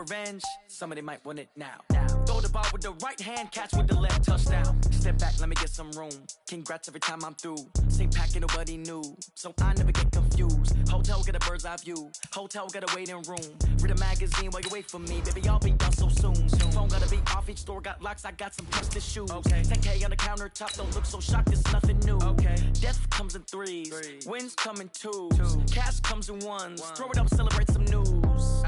revenge? Somebody might want it now. Throw the ball with the right hand, catch with the left, touchdown. Step back, let me get some room. Congrats every time I'm through. Same packet, nobody knew, so I never get confused. Hotel get a bird's eye view. Hotel get a waiting room. Read a magazine while you wait for me. Baby, I'll be done so soon. Phone gotta be off, each store got locks. I got some trusted shoes. 10K on the countertop, don't look so shocked. It's nothing new. Death comes in threes. Wins come in twos. Cash comes in ones. Throw it up, celebrate some news.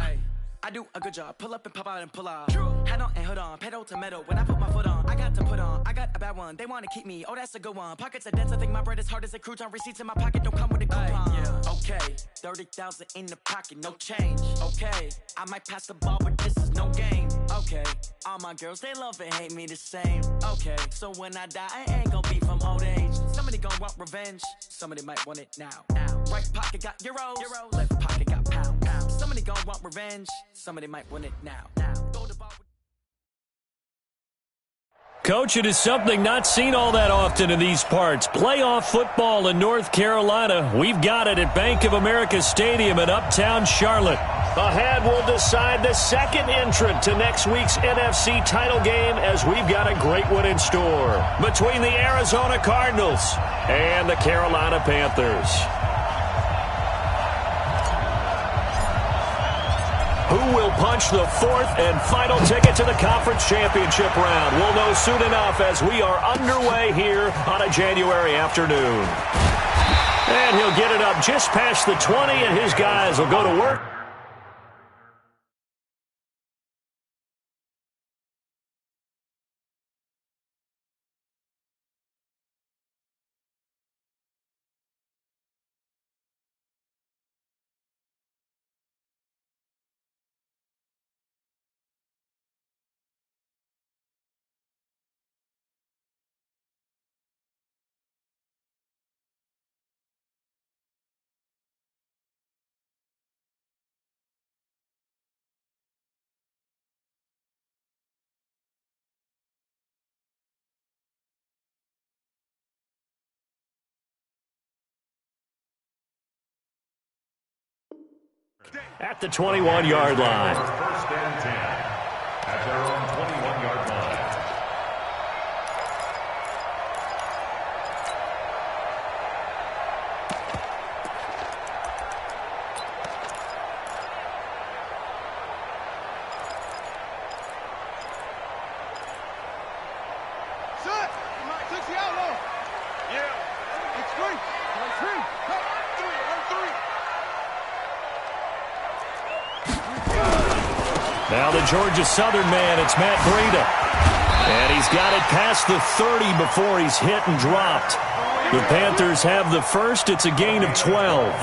I do a good job. Pull up and pop out and pull out. Head on and hood on. Pedal to metal. When I put my foot on, I got to put on. I got a bad one. They want to keep me. Oh, that's a good one. Pockets are dense. I think my bread is hard as a crouton. Receipts in my pocket don't come with a coupon. Okay, 30,000 in the pocket, no change. Okay, I might pass the ball, but this is no game. Okay, all my girls, they love and hate me the same. Okay, so when I die, I ain't gonna be from old age. Somebody gonna want revenge. Somebody might want it now. Right pocket got euros. Left pocket got pounds. Somebody gonna want revenge. Somebody might want it now. Throw the ball. Coach, it is something not seen all that often in these parts. Playoff football in North Carolina. We've got it at Bank of America Stadium in Uptown Charlotte. Ahead will decide the second entrant to next week's NFC title game, as we've got a great one in store between the Arizona Cardinals and the Carolina Panthers. Who will punch the fourth and final ticket to the conference championship round? We'll know soon enough as we are underway here on a January afternoon. And he'll get it up just past the 20, and his guys will go to work. At the 21-yard line. First and 10 at their own 21-yard line. Set! Takes the outlaw. Yeah. It's three. Now the Georgia Southern man, it's Matt Breida. And he's got it past the 30 before he's hit and dropped. The Panthers have the first. It's a gain of 12.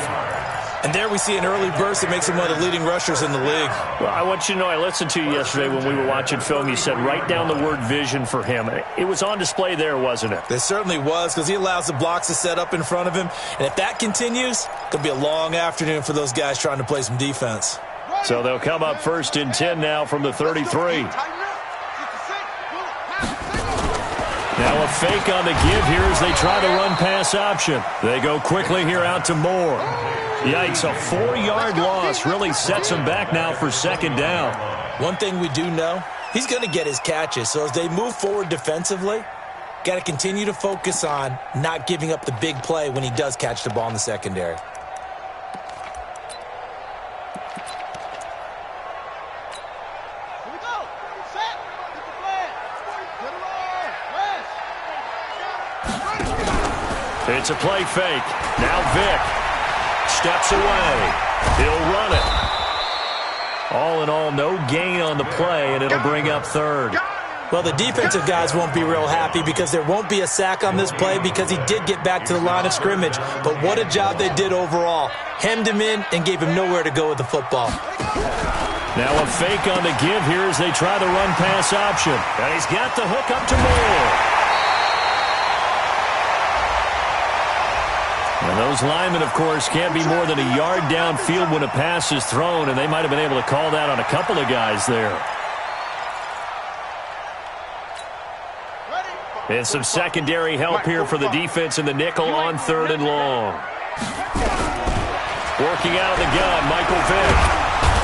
And there we see an early burst that makes him one of the leading rushers in the league. Well, I want you to know, I listened to you yesterday when we were watching film. You said write down the word vision for him. It was on display there, wasn't it? It certainly was, because he allows the blocks to set up in front of him. And if that continues, it could be a long afternoon for those guys trying to play some defense. So they'll come up first and 10 now from the 33. Now a fake on the give here as they try to run pass option. They go quickly here out to Moore. Yikes, a 4-yard loss really sets them back now for second down. One thing we do know, he's going to get his catches. So as they move forward defensively, got to continue to focus on not giving up the big play when he does catch the ball in the secondary. It's a play fake. Now Vick steps away. He'll run it. All in all, no gain on the play, and it'll bring up third. Well, the defensive guys won't be real happy because there won't be a sack on this play because he did get back to the line of scrimmage. But what a job they did overall. Hemmed him in and gave him nowhere to go with the football. Now a fake on the give here as they try to run pass option. And he's got the hook up to Moore. And those linemen, of course, can't be more than a yard downfield when a pass is thrown, and they might have been able to call that on a couple of guys there. And some secondary help here for the defense in the nickel on third and long. Working out of the gun, Michael Vick.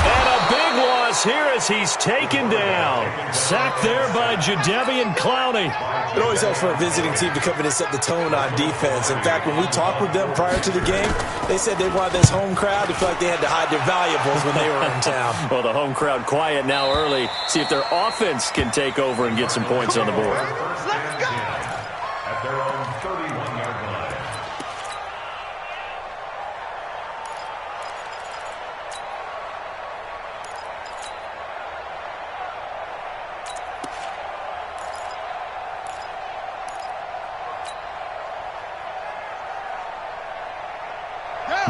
And a big loss here as he's taken down. Sacked there by Jadeveon Clowney. It always helps for a visiting team to come in and set the tone on defense. In fact, when we talked with them prior to the game, they said they wanted this home crowd to feel like they had to hide their valuables when they were in town. Well, the home crowd quiet now early. See if their offense can take over and get some points on the board. Let's go! At their own 31-yard line.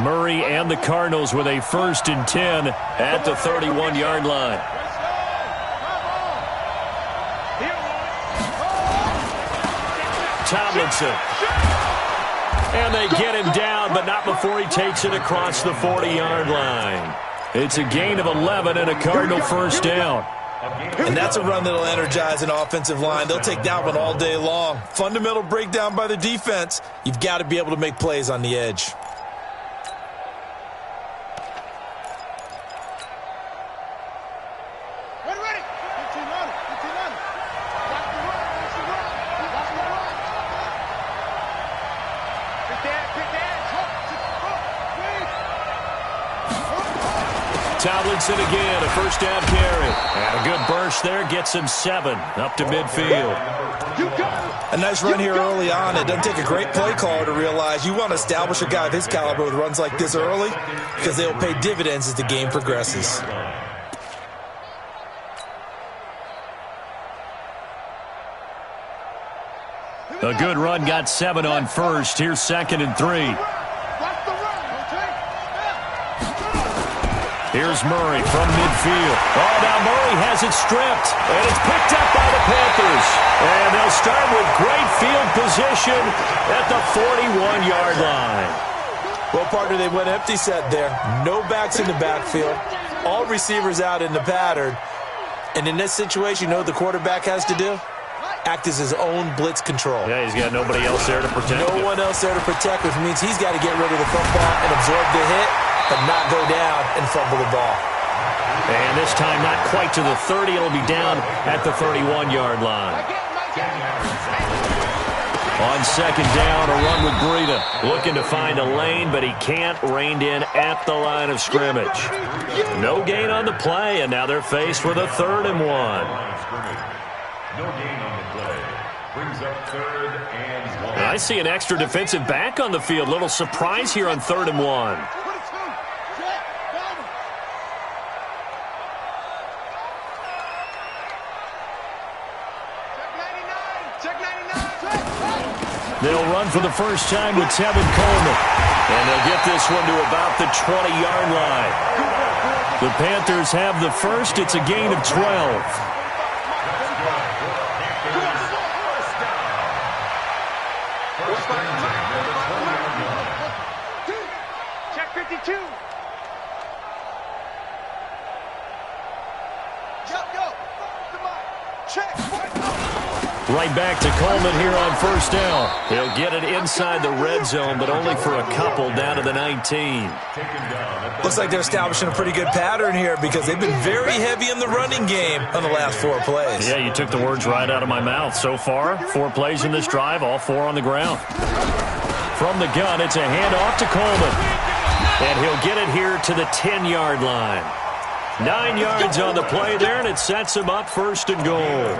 Murray and the Cardinals with a 1st and 10 at the 31-yard line. Tomlinson. And they get him down, but not before he takes it across the 40-yard line. It's a gain of 11 and a Cardinal 1st down. And that's a run that'll energize an offensive line. They'll take that one all day long. Fundamental breakdown by the defense. You've got to be able to make plays on the edge. Tomlinson again, a 1st down carry. And a good burst there, gets him 7 up to midfield. A nice run here early on. It doesn't take a great play caller to realize you want to establish a guy of his caliber with runs like this early because they'll pay dividends as the game progresses. A good run, got 7 on 1st. Here's 2nd and 3. Here's Murray from midfield. Oh, now Murray has it stripped, and it's picked up by the Panthers. And they'll start with great field position at the 41-yard line. Well, partner, they went empty set there. No backs in the backfield. All receivers out in the pattern. And in this situation, you know what the quarterback has to do? Act as his own blitz control. Yeah, he's got nobody else there to protect him. No one else there to protect, which means he's got to get rid of the football and absorb the hit, but not go down and fumble the ball. And this time not quite to the 30. It'll be down at the 31-yard line. On 2nd down, a run with Breida. Looking to find a lane, but he can't. Reined in at the line of scrimmage. No gain on the play, and now they're faced with a 3rd and 1. No gain on the play. Brings up 3rd and 1. I see an extra defensive back on the field. Little surprise here on 3rd and 1. They'll run for the first time with Tevin Coleman. And they'll get this one to about the 20-yard line. The Panthers have the first. It's a gain of 12. Check 52. Check. Right back to Coleman here on 1st down. He'll get it inside the red zone, but only for a couple down to the 19. Looks like they're establishing a pretty good pattern here because they've been very heavy in the running game on the last 4 plays. Yeah, you took the words right out of my mouth. So far, 4 plays in this drive, all 4 on the ground. From the gun, it's a handoff to Coleman. And he'll get it here to the 10-yard line. 9 yards on the play there, and it sets him up 1st and goal.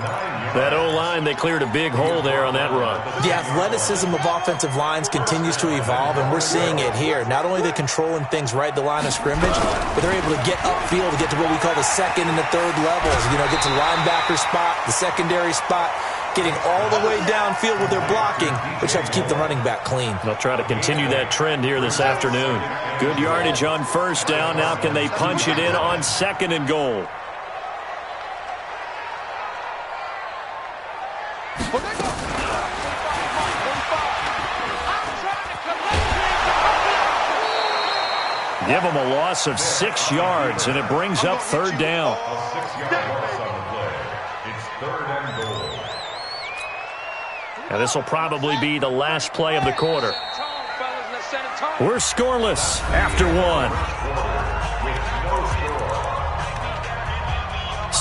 That O-line, they cleared a big hole there on that run. The athleticism of offensive lines continues to evolve, and we're seeing it here. Not only are they controlling things right at the line of scrimmage, but they're able to get upfield to get to what we call the 2nd and the 3rd levels. You know, get to linebacker spot, the secondary spot, getting all the way downfield with their blocking, which helps keep the running back clean. They'll try to continue that trend here this afternoon. Good yardage on 1st down. Now can they punch it in on 2nd and goal? Give them a loss of 6 yards, and it brings up 3rd down. A 6-yard loss on the play. It's 3rd and goal. And this will probably be the last play of the quarter. We're scoreless after 1.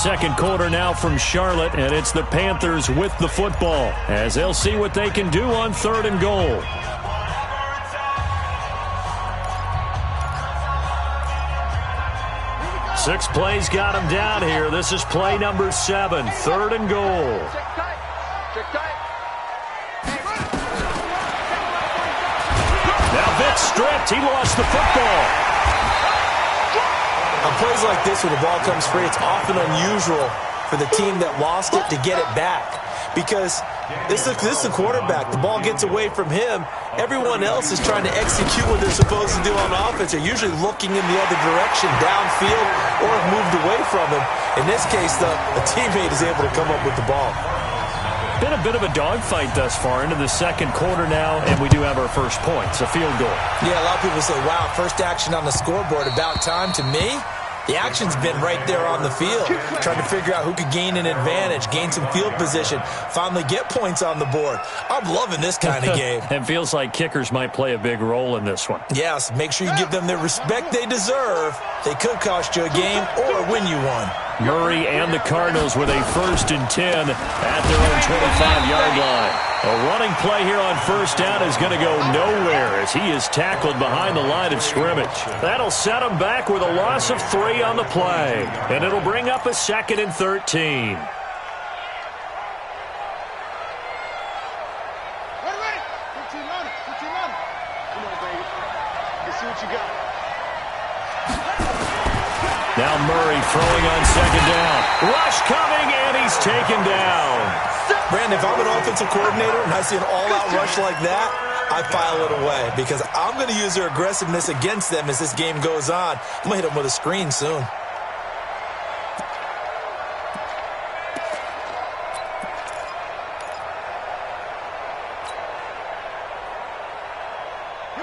second quarter now from Charlotte, and it's the Panthers with the football as they'll see what they can do on 3rd and goal. Six plays got him down here. This is play number 7, 3rd and goal. Now Vick stripped. He lost the football. On plays like this, when the ball comes free, it's often unusual for the team that lost it to get it back. Because this is the quarterback. The ball gets away from him. Everyone else is trying to execute what they're supposed to do on offense. They're usually looking in the other direction, downfield, or have moved away from him. In this case, though, a teammate is able to come up with the ball. Been a bit of a dogfight thus far into the second quarter now, and we do have our first points, a field goal. Yeah, a lot of people say, wow, first action on the scoreboard, about time. To me, the action's been right there on the field, trying to figure out who could gain an advantage, gain some field position, finally get points on the board. I'm loving this kind of game. It feels like kickers might play a big role in this one. Yes, make sure you give them the respect they deserve. They could cost you a game or win you one. Murray and the Cardinals with a 1st and 10 at their own 25-yard line. A running play here on first down is going to go nowhere as he is tackled behind the line of scrimmage. That'll set him back with a loss of 3 on the play, and it'll bring up a 2nd and 13. Wait. 15 on it. Come on, baby. Let's see what you got. Now Murray throwing on 2nd down. Rush coming, and he's taken down. Brandon, if I'm an offensive coordinator and I see an all-out rush like that, I file it away because I'm going to use their aggressiveness against them as this game goes on. I'm going to hit them with a screen soon.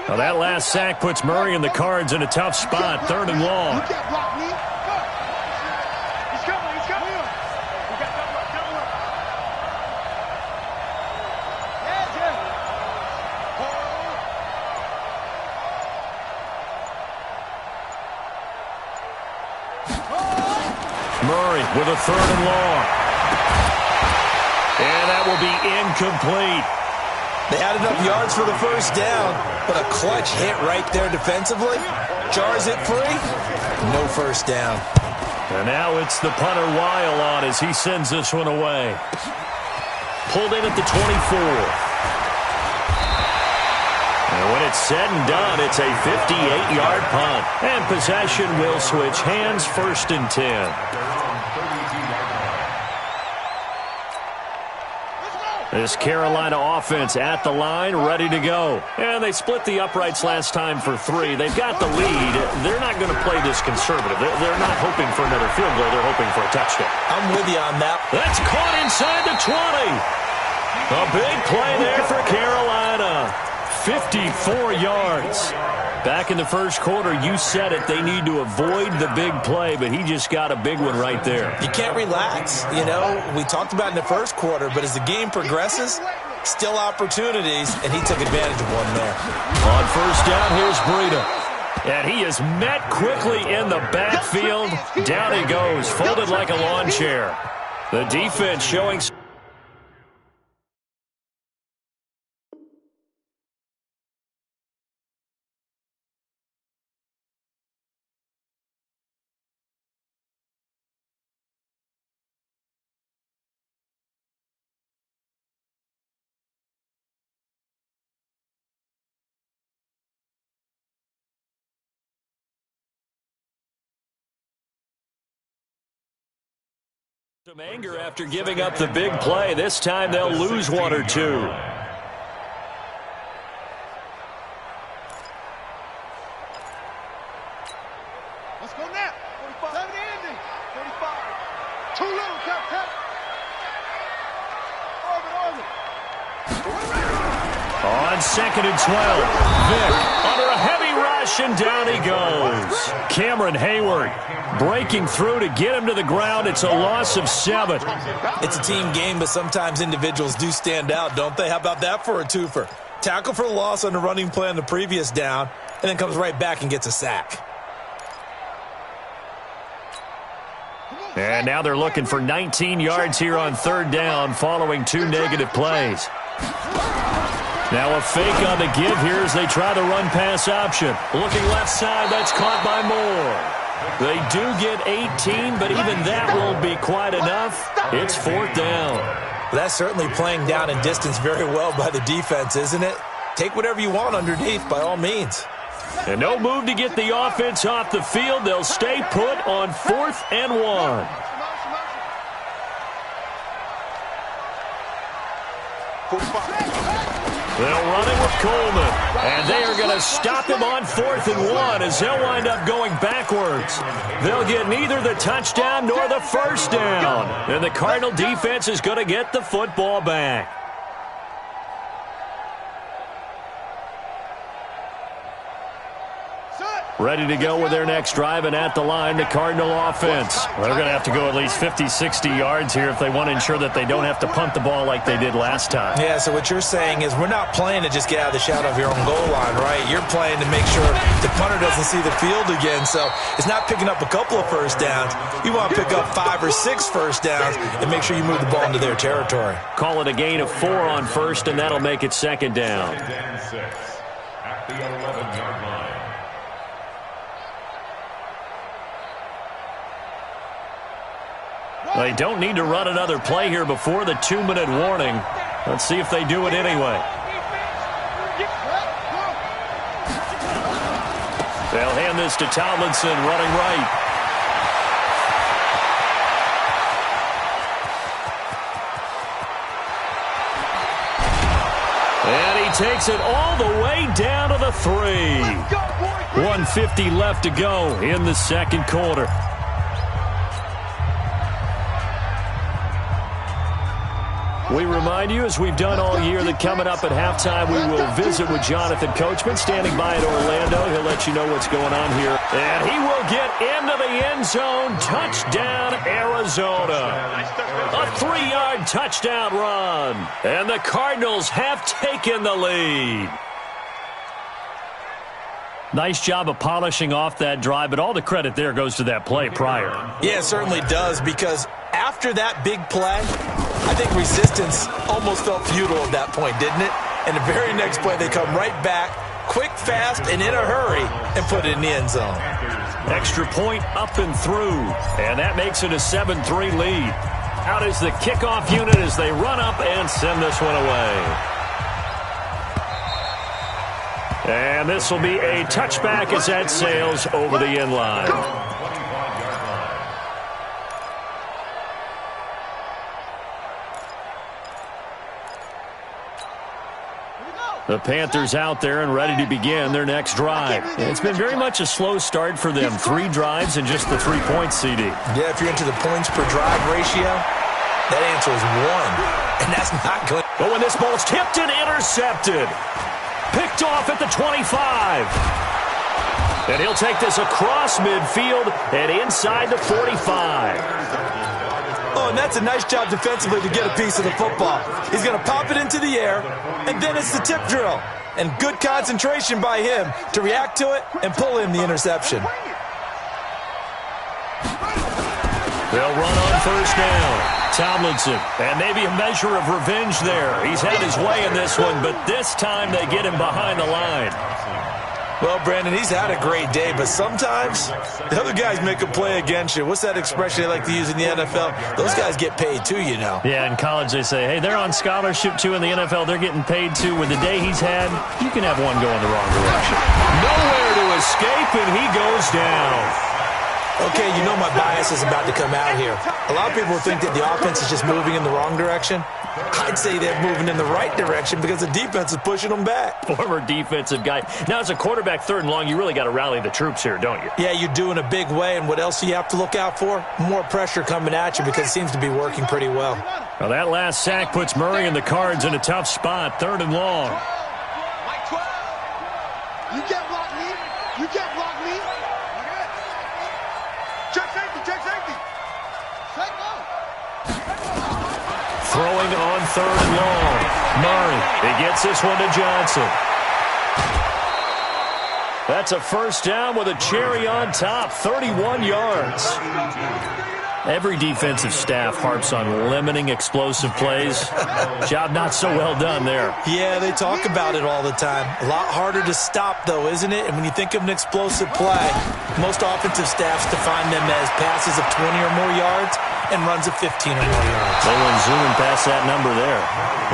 Well, that last sack puts Murray and the Cards in a tough spot, 3rd and long. You can't block me. He's coming. We got double up. Yeah. Murray with a 3rd and long. And that will be incomplete. They had enough yards for the first down, but a clutch hit right there defensively. Jars it free. No first down. And now it's the punter Weil on as he sends this one away. Pulled in at the 24. And when it's said and done, it's a 58-yard punt. And possession will switch hands, 1st and 10. This Carolina offense at the line, ready to go. And they split the uprights last time for 3. They've got the lead. They're not going to play this conservative. They're not hoping for another field goal. They're hoping for a touchdown. I'm with you on that. That's caught inside the 20. A big play there for Carolina. 54 yards. Back in the first quarter, you said it, they need to avoid the big play, but he just got a big one right there. You can't relax. You know, we talked about in the first quarter, but as the game progresses, still opportunities, and he took advantage of one there. On first down, here's Breida. And he is met quickly in the backfield. Down he goes, folded like a lawn chair. The defense showing... some anger after giving up the big play. This time they'll lose 1 or 2. Let's go now. 45. 70 ending. 45. Too little, cut. On 2nd and 12, Vick under a heavy rush, and down he goes. Cameron Hayward breaking through to get him to the ground. It's a loss of 7. It's a team game, but sometimes individuals do stand out, don't they? How about that for a twofer? Tackle for a loss on the running play on the previous down, and then comes right back and gets a sack. And now they're looking for 19 yards here on third down following 2 negative plays. Now a fake on the give here as they try the run-pass option. Looking left side, that's caught by Moore. They do get 18, but even that won't be quite enough. It's fourth down. That's certainly playing down in distance very well by the defense, isn't it? Take whatever you want underneath, by all means. And no move to get the offense off the field. They'll stay put on 4th and 1. They'll run it with Coleman. And they are going to stop him on 4th and 1 as they'll wind up going backwards. They'll get neither the touchdown nor the first down. And the Cardinal defense is going to get the football back. Ready to go with their next drive, and at the line, the Cardinal offense. They're going to have to go at least 50, 60 yards here if they want to ensure that they don't have to punt the ball like they did last time. Yeah, so what you're saying is we're not playing to just get out of the shadow of your own goal line, right? You're playing to make sure the punter doesn't see the field again. So it's not picking up a couple of first downs. You want to pick up 5 or 6 first downs and make sure you move the ball into their territory. Call it a gain of 4 on first, and that'll make it second down. At the 11-yard line. They don't need to run another play here before the 2-minute warning. Let's see if they do it anyway. They'll hand this to Tomlinson, running right. And he takes it all the way down to the 3. 1:50 left to go in the second quarter. We remind you, as we've done all year, that coming up at halftime, we will visit with Jonathan Coachman, standing by at Orlando. He'll let you know what's going on here. And he will get into the end zone. Touchdown, Arizona. A 3-yard touchdown run. And the Cardinals have taken the lead. Nice job of polishing off that drive, but all the credit there goes to that play prior. Yeah, it certainly does, because after that big play, I think resistance almost felt futile at that point, didn't it? And the very next play, they come right back, quick, fast, and in a hurry, and put it in the end zone. Extra point up and through, and that makes it a 7-3 lead. Out is the kickoff unit as they run up and send this one away. And this will be a touchback as that sails over the end line. The Panthers out there and ready to begin their next drive. It's been very much a slow start for them. 3 drives and just the 3 points, CD. Yeah, if you're into the points per drive ratio, that answer is 1. And that's not good. But when this ball's tipped and intercepted. Picked off at the 25. And he'll take this across midfield and inside the 45. Oh, and that's a nice job defensively to get a piece of the football. He's going to pop it into the air, and then it's the tip drill. And good concentration by him to react to it and pull in the interception. They'll run on first down. Tomlinson, and maybe a measure of revenge there. He's had his way in this one, but this time they get him behind the line. Well, Brandon, he's had a great day, but sometimes the other guys make a play against you. What's that expression they like to use in the NFL? Those guys get paid too, you know. Yeah, in college they say, hey, they're on scholarship too. In the NFL, they're getting paid too. With the day he's had, you can have one going the wrong direction. Nowhere to escape, and he goes down. Okay, you know my bias is about to come out here. A lot of people think that the offense is just moving in the wrong direction. I'd say they're moving in the right direction because the defense is pushing them back. Former defensive guy. Now, as a quarterback, 3rd and long, you really got to rally the troops here, don't you? Yeah, you do in a big way. And what else do you have to look out for? More pressure coming at you because it seems to be working pretty well. Well, that last sack puts Murray and the Cards in a tough spot. 3rd and long. You can't block me. You can't block me. Check safety. Check safety. Throwing on 3rd and long. Murray, he gets this one to Johnson. That's a first down with a cherry on top, 31 yards. Every defensive staff harps on limiting explosive plays. Job not so well done there. Yeah, they talk about it all the time. A lot harder to stop, though, isn't it? And when you think of an explosive play, most offensive staffs define them as passes of 20 or more yards and runs of 15 or more yards. They went zooming past that number there.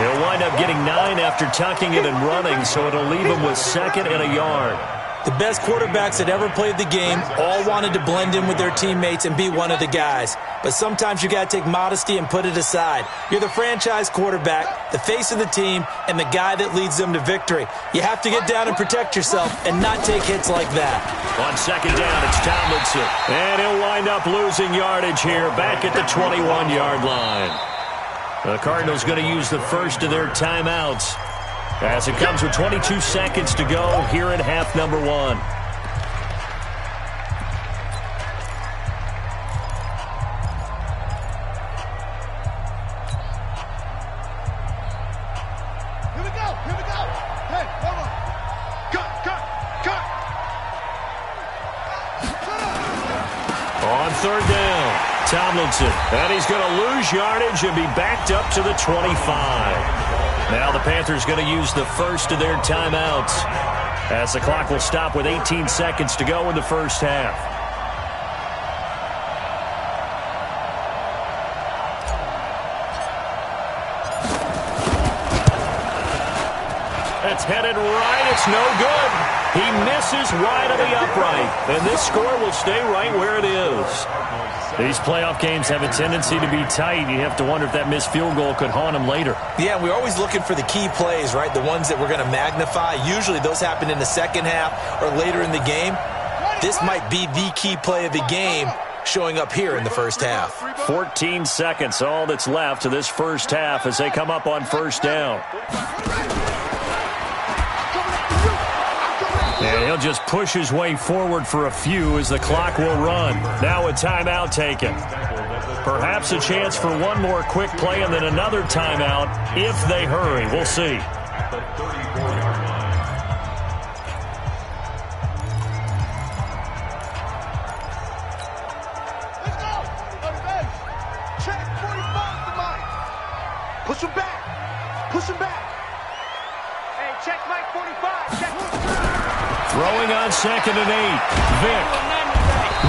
He'll wind up getting 9 after tucking it and running, so it'll leave him with 2nd and a yard. The best quarterbacks that ever played the game all wanted to blend in with their teammates and be one of the guys. But sometimes you got to take modesty and put it aside. You're the franchise quarterback, the face of the team, and the guy that leads them to victory. You have to get down and protect yourself and not take hits like that. On 2nd down, it's Tomlinson. And he'll wind up losing yardage here back at the 21-yard line. The Cardinals going to use the first of their timeouts as it comes with 22 seconds to go here in half number 1. Here we go. Hey, come on. Cut. On 3rd down, Tomlinson. And he's going to lose yardage and be backed up to the 25. Now the Panthers going to use the first of their timeouts as the clock will stop with 18 seconds to go in the first half. It's headed right. It's no good. He misses wide of the upright. And this score will stay right where it is. These playoff games have a tendency to be tight. You have to wonder if that missed field goal could haunt him later. Yeah, we're always looking for the key plays, right? The ones that we're going to magnify. Usually those happen in the second half or later in the game. This might be the key play of the game showing up here in the first half. 14 seconds, all that's left of this first half as they come up on 1st down. And he'll just push his way forward for a few as the clock will run. Now a timeout taken. Perhaps a chance for one more quick play and then another timeout if they hurry. We'll see. Let's go. Check 45 to Mike. Push him back. Hey, check Mike 45. Check. Throwing on 2nd and 8. Vick.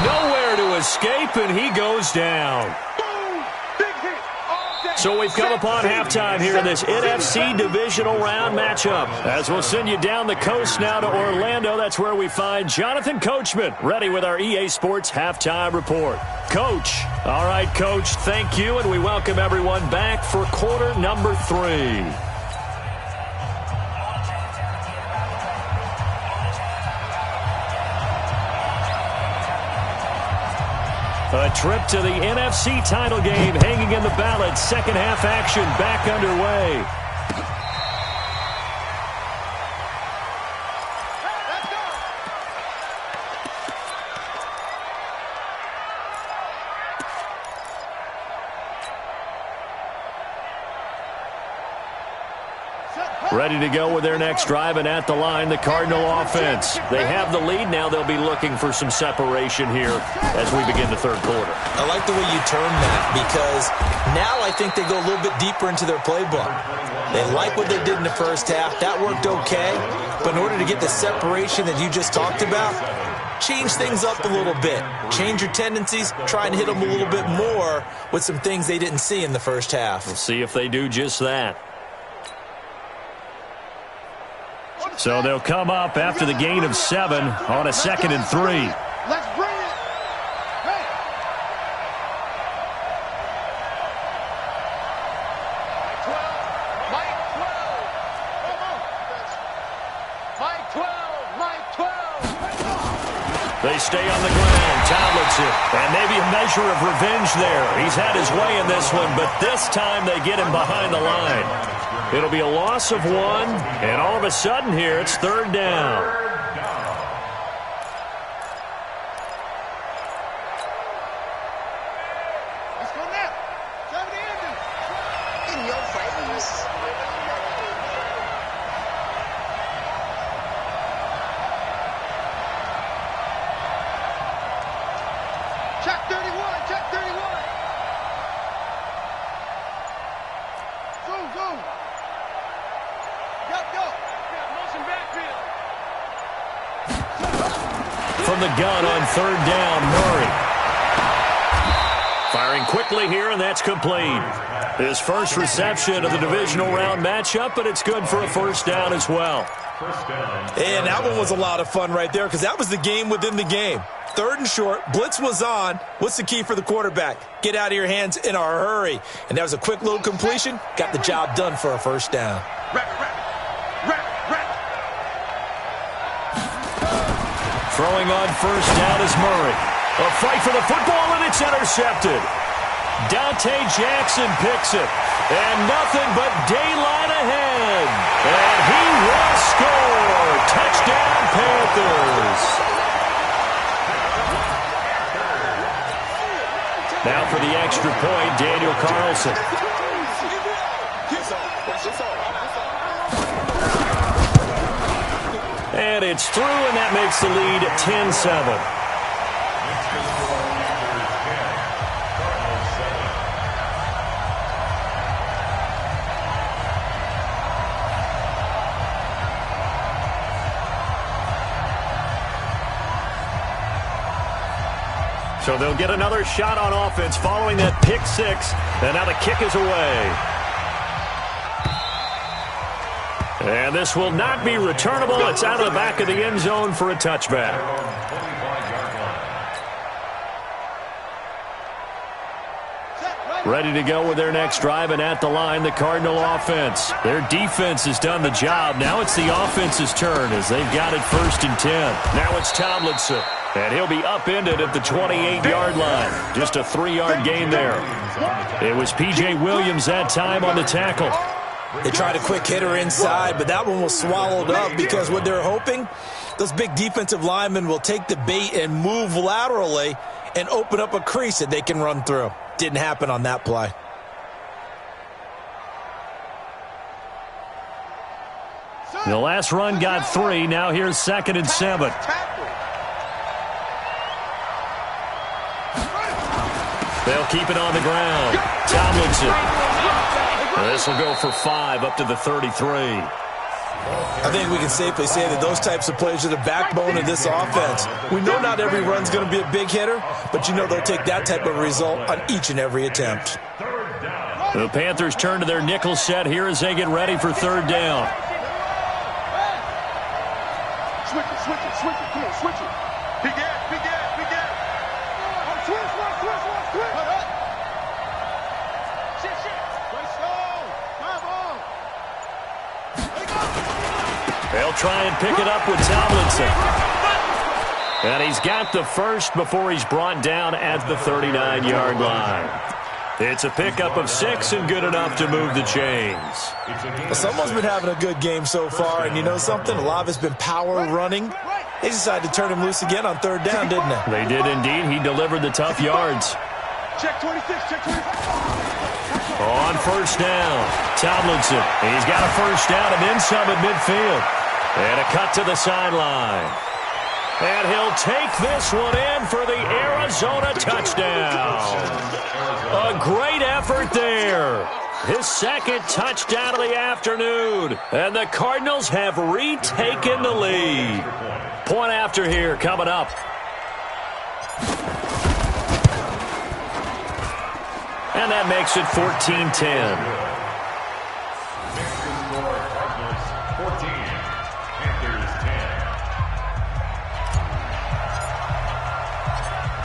Nowhere to escape, and he goes down. Boom. Big hit. So we've come upon halftime here in this NFC divisional round matchup. As we'll send you down the coast now to Orlando, that's where we find Jonathan Coachman, ready with our EA Sports halftime report. Coach. All right, Coach, thank you, and we welcome everyone back for quarter number 3. A trip to the NFC title game hanging in the balance. Second half action back underway. Ready to go with their next drive, and at the line, the Cardinal offense. They have the lead. Now they'll be looking for some separation here as we begin the 3rd quarter. I like the way you term that because now I think they go a little bit deeper into their playbook. They like what they did in the first half. That worked okay. But in order to get the separation that you just talked about, change things up a little bit. Change your tendencies. Try and hit them a little bit more with some things they didn't see in the first half. We'll see if they do just that. So they'll come up after the gain of 7 on a 2nd and 3. Let's bring it. Hey. Mike 12. They stay on the ground. Tomlinson. And maybe a measure of revenge there. He's had his way in this one, but this time they get him behind the line. It'll be a loss of 1, and all of a sudden here, it's 3rd down. Let's go now. Tell me the ending. In your face. Check 31. the gun on third down. Murray. Firing quickly here, and that's complete. His first reception of the divisional round matchup, but it's good for a first down as well. And that one was a lot of fun right there because that was the game within the game. Third and short, blitz was on. What's the key for the quarterback? Get out of your hands in a hurry. And that was a quick little completion. Got the job done for a first down. Throwing on first down is Murray. A fight for the football, and it's intercepted. Dante Jackson picks it. And nothing but daylight ahead. And he will score. Touchdown, Panthers. Now for the extra point, Daniel Carlson. And it's through, and that makes the lead 10-7. So they'll get another shot on offense following that pick six. And now the kick is away. And this will not be returnable. It's out of the back of the end zone for a touchback. Ready to go with their next drive, and at the line, the Cardinal offense. Their defense has done the job. Now it's the offense's turn as they've got it 1st and 10. Now it's Tomlinson. And he'll be upended at the 28-yard line. Just a 3-yard gain there. It was P.J. Williams that time on the tackle. They tried a quick hitter inside, but that one was swallowed up because what they're hoping, those big defensive linemen will take the bait and move laterally and open up a crease that they can run through. Didn't happen on that play. The last run got 3. Now here's 2nd and 7. They'll keep it on the ground. Tomlinson. This will go for 5 up to the 33. I think we can safely say that those types of plays are the backbone of this offense. We know not every run's going to be a big hitter, but you know they'll take that type of result on each and every attempt. The Panthers turn to their nickel set here as they get ready for 3rd down. Switch it, come on, switch it. Big ass. Switch. They'll try and pick it up with Tomlinson. And he's got the first before he's brought down at the 39-yard line. It's a pickup of 6 and good enough to move the chains. Well, someone's been having a good game so far, and you know something? A lot of it's been power running. They decided to turn him loose again on 3rd down, didn't they? They did indeed. He delivered the tough yards. Check 26, check 26. On 1st down, Tomlinson. He's got a 1st down and then some at midfield. And a cut to the sideline. And he'll take this one in for the Arizona touchdown. A great effort there. His 2nd touchdown of the afternoon. And the Cardinals have retaken the lead. Point after here coming up. And that makes it 14-10.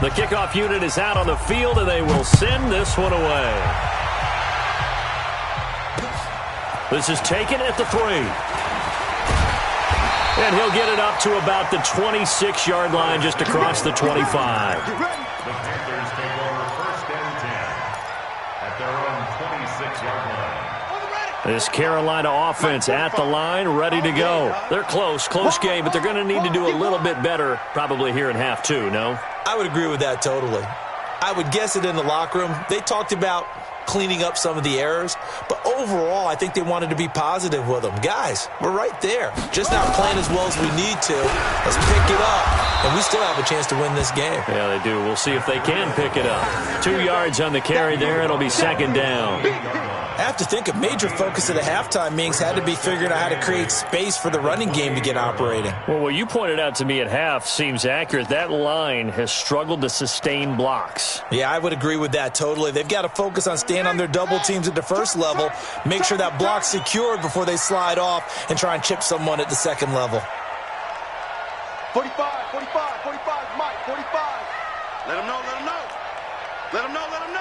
The kickoff unit is out on the field, and they will send this one away. This is taken at the 3. And he'll get it up to about the 26-yard line, just across the 25. The Panthers take over 1st and 10 at their own 26-yard line. This Carolina offense at the line, ready to go. They're close game, but they're going to need to do a little bit better probably here in half 2, no? I would agree with that totally. I would guess it in the locker room. They talked about cleaning up some of the errors. But overall, I think they wanted to be positive with them. Guys, we're right there. Just not playing as well as we need to. Let's pick it up, and we still have a chance to win this game. Yeah, they do. We'll see if they can pick it up. 2 yards on the carry there. It'll be second down. I have to think a major focus of the halftime meetings had to be figuring out how to create space for the running game to get operating. Well, what you pointed out to me at half seems accurate. That line has struggled to sustain blocks. Yeah, I would agree with that totally. They've got to focus on staying on their double teams at the first level, make sure that block's secured before they slide off and try and chip someone at the second level. 45, 45, 45, Mike, 45. Let him know, let him know. Let him know, let him know.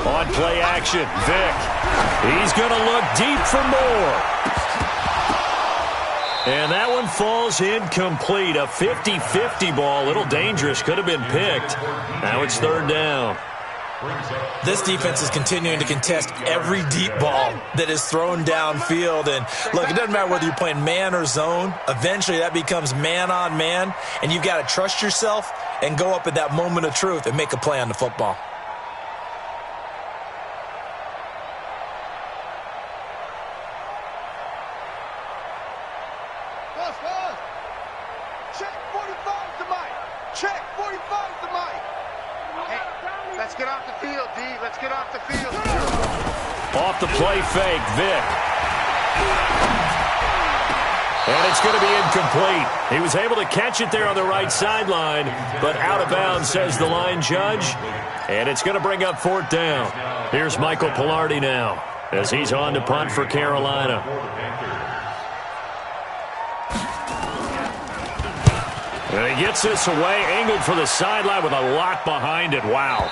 On play action, Vic. He's going to look deep for more. And that one falls incomplete. A 50-50 ball. A little dangerous. Could have been picked. Now it's third down. This defense is continuing to contest every deep ball that is thrown downfield. And, look, it doesn't matter whether you're playing man or zone. Eventually that becomes man on man. And you've got to trust yourself and go up at that moment of truth and make a play on the football. Check 45 to Mike. Check 45 to Mike. Hey, let's get off the field, D. Let's get off the field. Off the play fake, Vic. And it's going to be incomplete. He was able to catch it there on the right sideline, but out of bounds, says the line judge. And it's going to bring up fourth down. Here's Michael Pilardi now as he's on to punt for Carolina. And he gets this away, angled for the sideline with a lot behind it. Wow.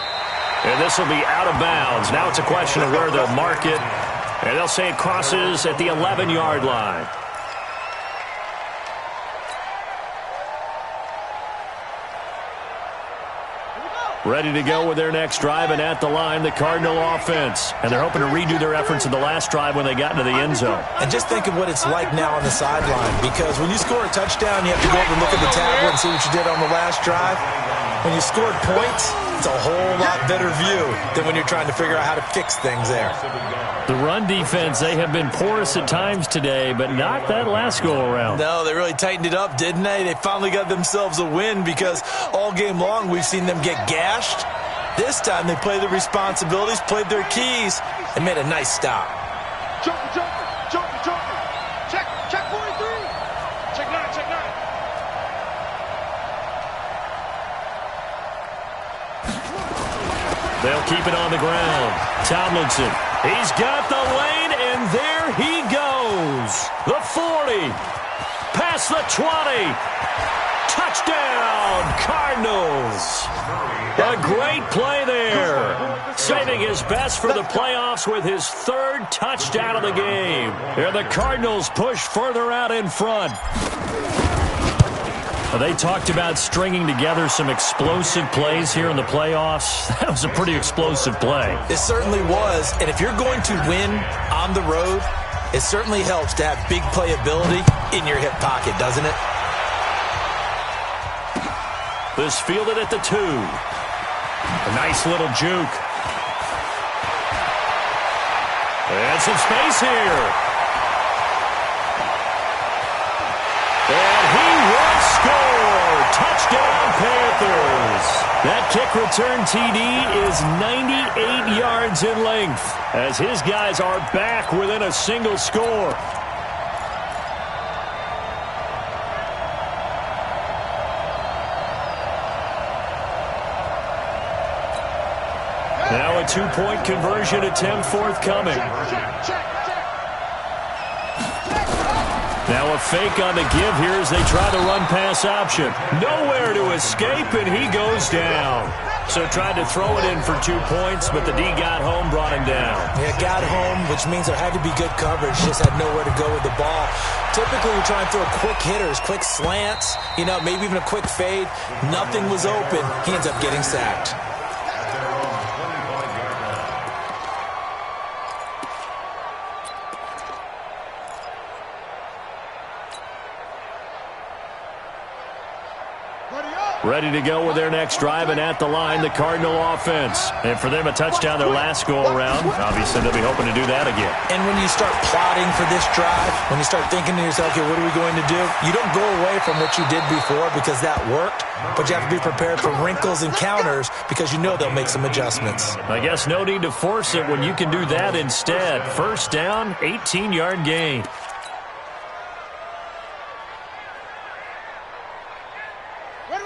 And this will be out of bounds. Now it's a question of where they'll mark it. And they'll say it crosses at the 11-yard line. Ready to go with their next drive, and at the line, the Cardinal offense. And they're hoping to redo their efforts of the last drive when they got into the end zone. And just think of what it's like now on the sideline, because when you score a touchdown, you have to go over and look at the tablet and see what you did on the last drive. When you scored points, it's a whole lot better view than when you're trying to figure out how to fix things there. The run defense, they have been porous at times today, but not that last go-around. No, they really tightened it up, didn't they? They finally got themselves a win because all game long we've seen them get gashed. This time they played their responsibilities, played their keys, and made a nice stop. Joker, Joker, Joker, Joker. Check 43. Check 9, check 9. They'll keep it on the ground. Tomlinson, he's got the lane, and there he goes. The 40, past the 20. Touchdown, Cardinals. A great play there. Saving his best for the playoffs with his third touchdown of the game. And the Cardinals push further out in front. They talked about stringing together some explosive plays here in the playoffs. That was a pretty explosive play. It certainly was. And if you're going to win on the road, it certainly helps to have big playability in your hip pocket, doesn't it? This fielded at the 2. A nice little juke. And some space here. And he will score. Touchdown, Panthers. That kick return TD is 98 yards in length as his guys are back within a single score. Now a two-point conversion attempt forthcoming. Now a fake on the give here as they try the run-pass option. Nowhere to escape, and he goes down. So tried to throw it in for 2 points, but the D got home, brought him down. Yeah, got home, which means there had to be good coverage. Just had nowhere to go with the ball. Typically, we try and throw quick hitters, quick slants, maybe even a quick fade. Nothing was open. He ends up getting sacked. Ready to go with their next drive, and at the line, the Cardinal offense. And for them, a touchdown their last go-around. Obviously, they'll be hoping to do that again. And when you start plotting for this drive, when you start thinking to yourself, okay, what are we going to do? You don't go away from what you did before because that worked, but you have to be prepared for wrinkles and counters because you know they'll make some adjustments. I guess no need to force it when you can do that instead. First down, 18-yard gain.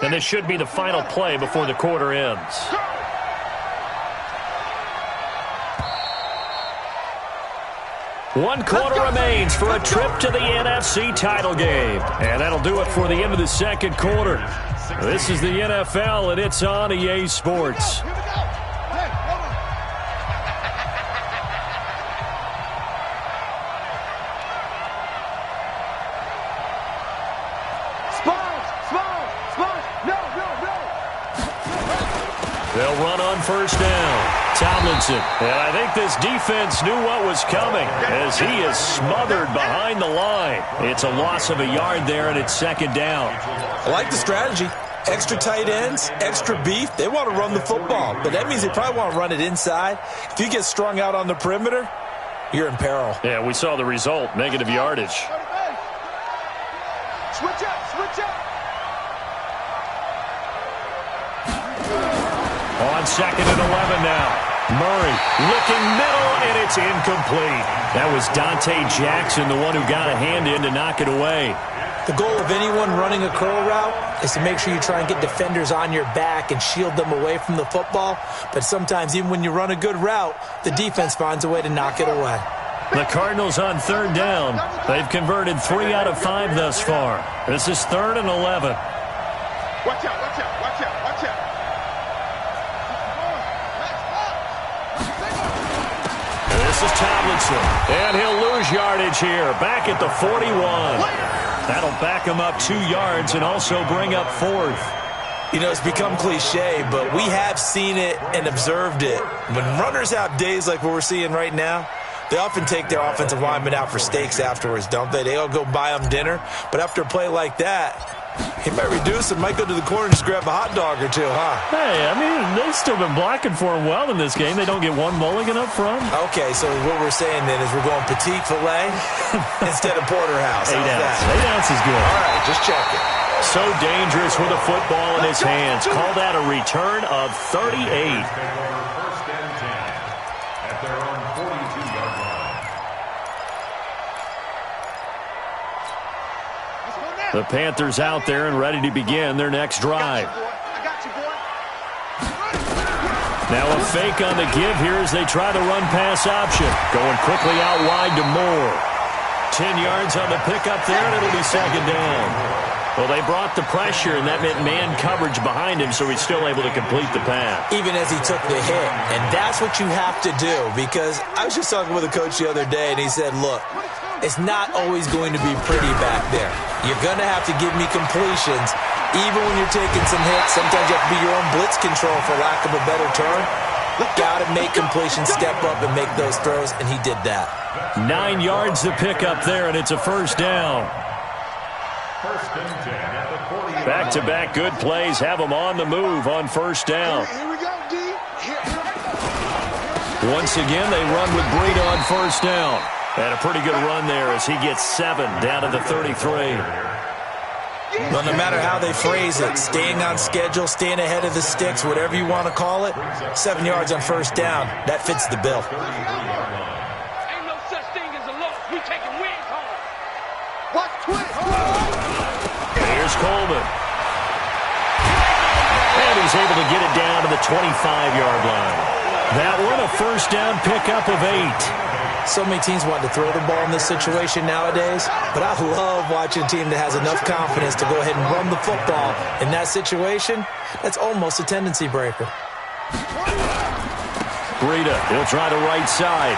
And this should be the final play before the quarter ends. One quarter remains for a trip to the NFC title game. And that'll do it for the end of the second quarter. This is the NFL, and it's on EA Sports. They'll run on first down. Tomlinson. And I think this defense knew what was coming as he is smothered behind the line. It's a loss of a yard there, and it's second down. I like the strategy. Extra tight ends, extra beef. They want to run the football, but that means they probably want to run it inside. If you get strung out on the perimeter, you're in peril. Yeah, we saw the result, negative yardage. Switch up, switch up. On second and 11 now. Murray looking middle, and it's incomplete. That was Dante Jackson, the one who got a hand in to knock it away. The goal of anyone running a curl route is to make sure you try and get defenders on your back and shield them away from the football. But sometimes even when you run a good route, the defense finds a way to knock it away. The Cardinals on third down. They've converted 3 out of 5 thus far. This is 3rd and 11. Watch out, watch out, watch out, watch out. This is Tomlinson, and he'll lose yardage here, back at the 41. That'll back him up 2 yards and also bring up 4th. You know, it's become cliche, but we have seen it and observed it. When runners have days like what we're seeing right now, they often take their offensive linemen out for steaks afterwards, don't they? They all go buy them dinner. But after a play like that, he might reduce and might go to the corner and just grab a hot dog or two, huh? Hey, I mean, they've still been blocking for him well in this game. They don't get one mulligan up front. Okay, so what we're saying then is we're going petite filet instead of porterhouse. 8 ounce. 8 ounce is good. All right, just check it. So dangerous with a football in his hands. Call that a return of 38. First and 10 at their own 42-yard line. The Panthers out there and ready to begin their next drive. I got you, boy. Now a fake on the give here as they try the run-pass option. Going quickly out wide to Moore. 10 yards on the pickup there, and it'll be second down. Well, they brought the pressure, and that meant man coverage behind him, so he's still able to complete the pass. Even as he took the hit. And that's what you have to do, because I was just talking with a coach the other day, and he said, look, it's not always going to be pretty back there. You're going to have to give me completions. Even when you're taking some hits, sometimes you have to be your own blitz control, for lack of a better term. Got to make completions, step up, and make those throws, and he did that. 9 yards to pick up there, and it's a first down. First and 10 at the 40. Back-to-back good plays have them on the move on first down. Here we go, D. Once again, they run with Breida on first down. And a pretty good run there as he gets 7 down to the 33. Well, no matter how they phrase it, staying on schedule, staying ahead of the sticks, whatever you want to call it, 7 yards on first down, that fits the bill. Ain't no such thing as a loss. We taking wins home. Watch twist. Here's Coleman. And he's able to get it down to the 25-yard line. That one, a first down pickup of 8. So many teams want to throw the ball in this situation nowadays, but I love watching a team that has enough confidence to go ahead and run the football. In that situation, that's almost a tendency breaker. Breida, he'll try the right side.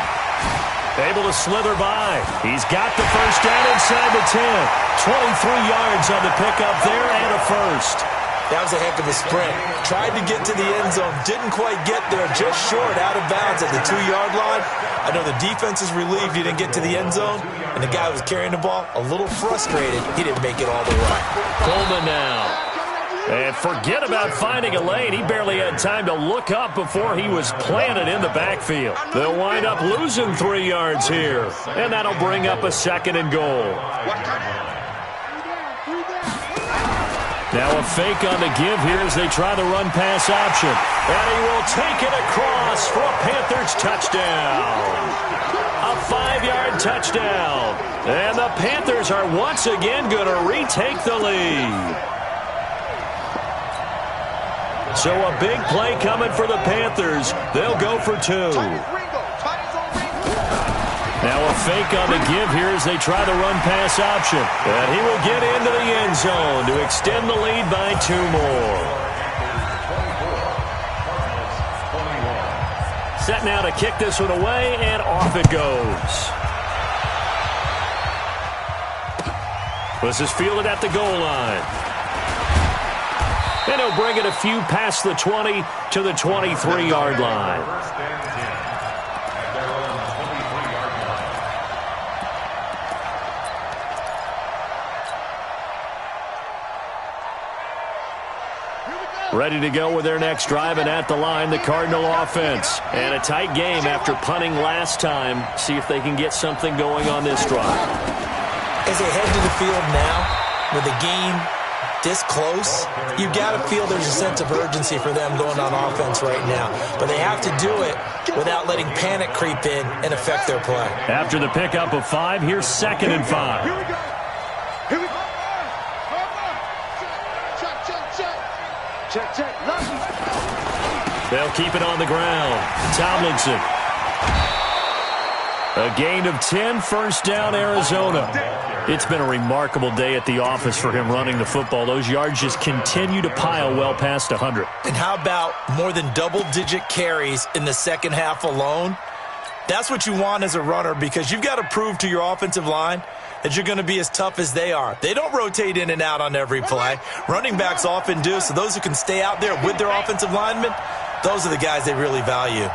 Able to slither by. He's got the first down inside the 10. 23 yards on the pickup there and a first. That was a heck of a sprint. Tried to get to the end zone, didn't quite get there, just short, out of bounds at the 2-yard line. I know the defense is relieved he didn't get to the end zone, and the guy who was carrying the ball, a little frustrated, he didn't make it all the way. Coleman now. And forget about finding a lane. He barely had time to look up before he was planted in the backfield. They'll wind up losing 3 yards here. And that'll bring up a 2nd and goal. Now a fake on the give here as they try the run-pass option. And he will take it across for a Panthers touchdown. A 5-yard touchdown. And the Panthers are once again going to retake the lead. So a big play coming for the Panthers. They'll go for 2. Now a fake on the give here as they try the run-pass option. And he will get into the end zone to extend the lead by 2 more. Set now to kick this one away, and off it goes. This is fielded at the goal line. And he'll bring it a few past the 20 to the 23-yard line. Ready to go with their next drive, and at the line, the Cardinal offense. And a tight game after punting last time. See if they can get something going on this drive. As they head to the field now, with the game this close, you've got to feel there's a sense of urgency for them going on offense right now. But they have to do it without letting panic creep in and affect their play. After the pickup of 5, here's 2nd and 5. Here we go. Here we go. Check. They'll keep it on the ground. Tomlinson. A gain of 10, 1st down, Arizona. It's been a remarkable day at the office for him running the football. Those yards just continue to pile well past 100. And how about more than double-digit carries in the second half alone? That's what you want as a runner, because you've got to prove to your offensive line that you're going to be as tough as they are. They don't rotate in and out on every play. Running backs often do, so those who can stay out there with their offensive linemen, those are the guys they really value.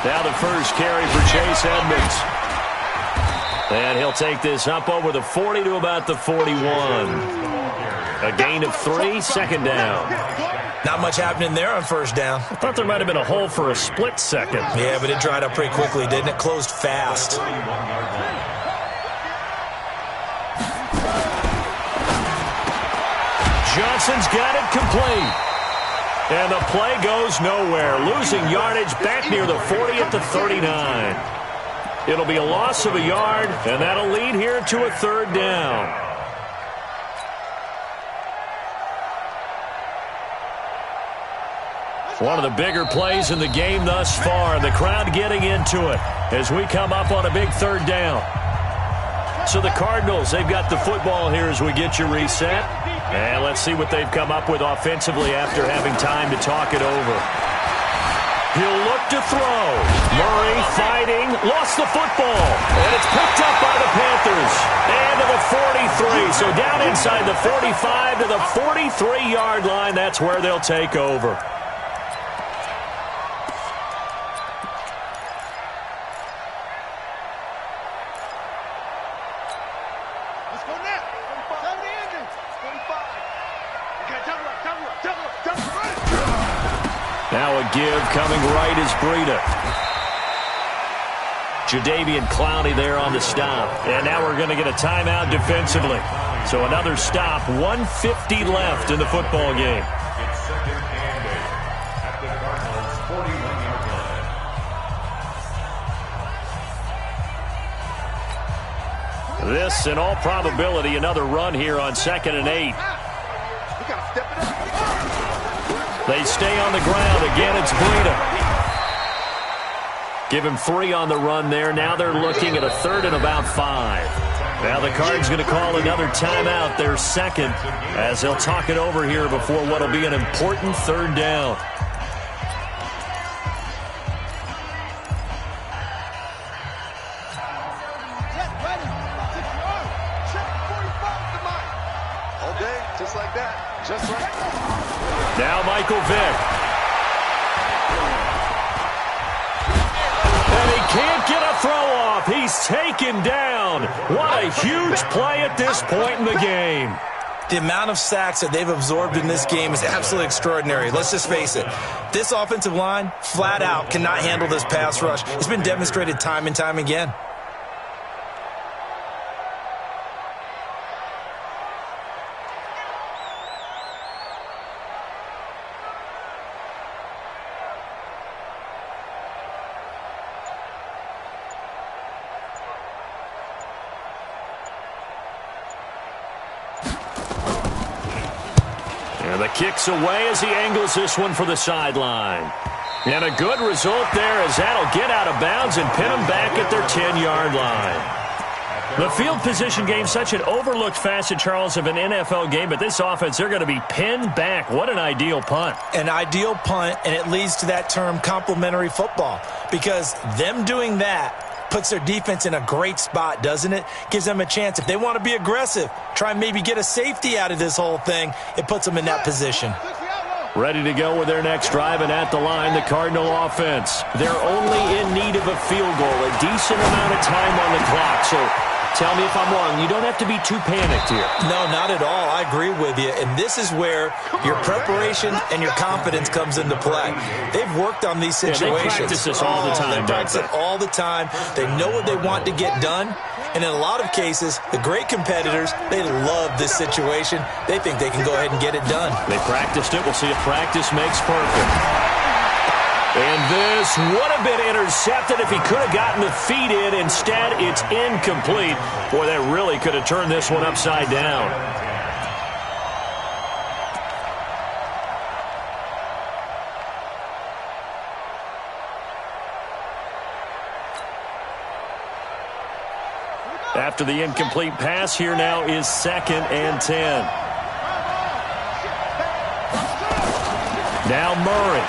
Now the first carry for Chase Edmonds. And he'll take this up over the 40 to about the 41. A gain of 3, 2nd down. Not much happening there on 1st down. I thought there might have been a hole for a split second. Yeah, but it dried up pretty quickly, didn't it? Closed fast. Johnson's got it complete. And the play goes nowhere. Losing yardage back near the 40 at the 39. It'll be a loss of a yard, and that'll lead here to a 3rd down. One of the bigger plays in the game thus far. The crowd getting into it as we come up on a big 3rd down. So the Cardinals, they've got the football here as we get you reset. And let's see what they've come up with offensively after having time to talk it over. He'll look to throw. Murray fighting, lost the football. And it's picked up by the Panthers. And to the 43. So down inside the 45 to the 43-yard line. That's where they'll take over. Now a give coming right is Breida. Jadeveon Clowney there on the stop. And now we're going to get a timeout defensively. So another stop, 1:50 left in the football game. It's 2nd and 8 at the Cardinals' 41-yard line. This, in all probability, another run here on 2nd and 8. They stay on the ground. Again, it's Breida. Give him 3 on the run there. Now they're looking at a 3rd and about 5. Now the Cards going to call another timeout, their 2nd, as they'll talk it over here before what will be an important 3rd down. Just like that. Just like that. Now Michael Vick. And he can't get a throw off. He's taken down. What a huge play at this point in the game. The amount of sacks that they've absorbed in this game is absolutely extraordinary. Let's just face it. This offensive line, flat out, cannot handle this pass rush. It's been demonstrated time and time again. And the kick's away as he angles this one for the sideline. And a good result there as that'll get out of bounds and pin them back at their 10-yard line. The field position game, such an overlooked facet, Charles, of an NFL game, but this offense, they're going to be pinned back. What an ideal punt. An ideal punt, and it leads to that term complementary football, because them doing that puts their defense in a great spot, doesn't it? Gives them a chance. If they want to be aggressive, try and maybe get a safety out of this whole thing, it puts them in that position. Ready to go with their next drive, and at the line, the Cardinal offense. They're only in need of a field goal, a decent amount of time on the clock. So tell me if I'm wrong. You don't have to be too panicked here. No, not at all. I agree with you. And this is where your preparation and your confidence comes into play. They've worked on these situations. They practice this all the time. They practice it all the time. They know what they want to get done. And in a lot of cases, the great competitors, they love this situation. They think they can go ahead and get it done. They practiced it. We'll see if practice makes perfect. And this would have been intercepted if he could have gotten the feet in. Instead, it's incomplete. Boy, that really could have turned this one upside down. After the incomplete pass, here now is 2nd and 10. Now Murray.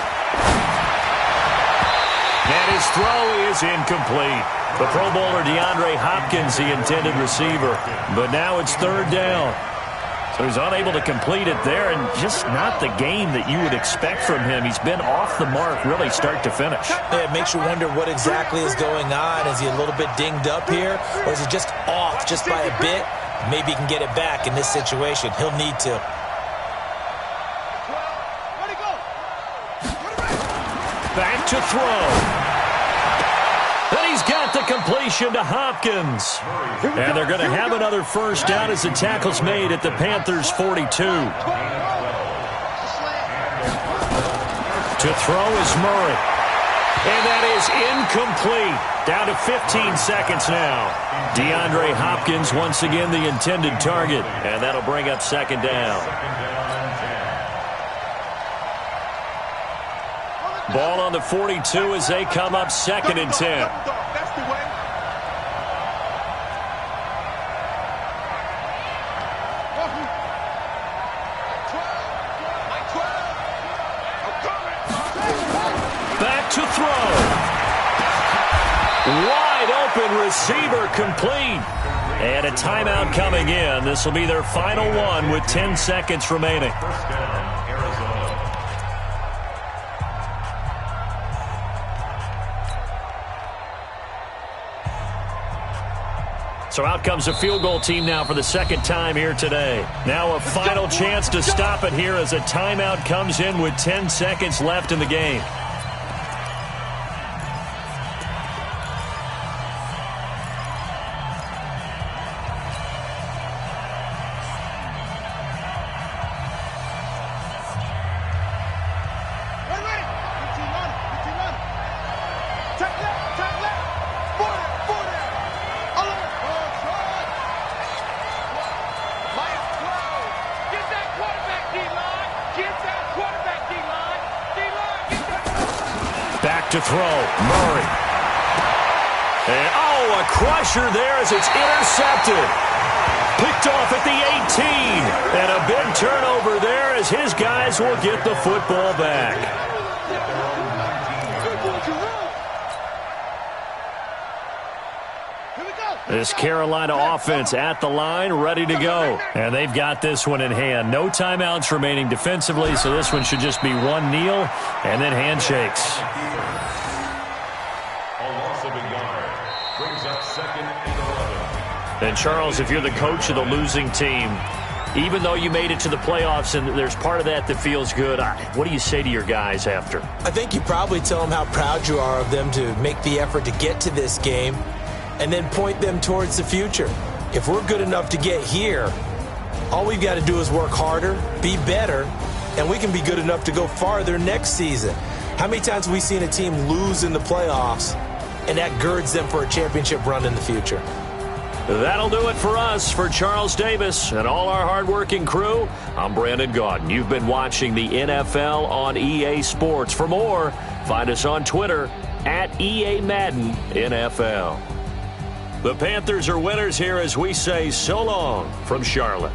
And his throw is incomplete. The Pro Bowler DeAndre Hopkins, the intended receiver. But now it's 3rd down. So he's unable to complete it there, and just not the game that you would expect from him. He's been off the mark really start to finish. Yeah, it makes you wonder what exactly is going on. Is he a little bit dinged up here, or is he just off just by a bit? Maybe he can get it back in this situation. He'll need to. Back to throw. And he's got the completion to Hopkins. And they're going to have another 1st down as the tackle's made at the Panthers' 42. To throw is Murray. And that is incomplete. Down to 15 seconds now. DeAndre Hopkins once again the intended target. And that'll bring up 2nd down. Ball on the 42 as they come up 2nd and 10. Back to throw. Wide open receiver complete. And a timeout coming in. This will be their final one with 10 seconds remaining. So out comes the field goal team now for the 2nd time here today. Now a final chance to stop it here as a timeout comes in with 10 seconds left in the game. To throw, Murray. And, a crusher there as it's intercepted. Picked off at the 18. And a big turnover there as his guys will get the football back. This Carolina offense at the line, ready to go. And they've got this one in hand. No timeouts remaining defensively, so this one should just be one kneel and then handshakes. And, Charles, if you're the coach of the losing team, Even though you made it to the playoffs and there's part of that feels good, what do you say to your guys after? I think you probably tell them how proud you are of them to make the effort to get to this game and then point them towards the future. If we're good enough to get here, all we've got to do is work harder, be better, and we can be good enough to go farther next season. How many times have we seen a team lose in the playoffs, and that girds them for a championship run in the future? That'll do it for us. For Charles Davis and all our hardworking crew, I'm Brandon Gaudin. You've been watching the NFL on EA Sports. For more, find us on Twitter at EA Madden NFL. The Panthers are winners here as we say so long from Charlotte.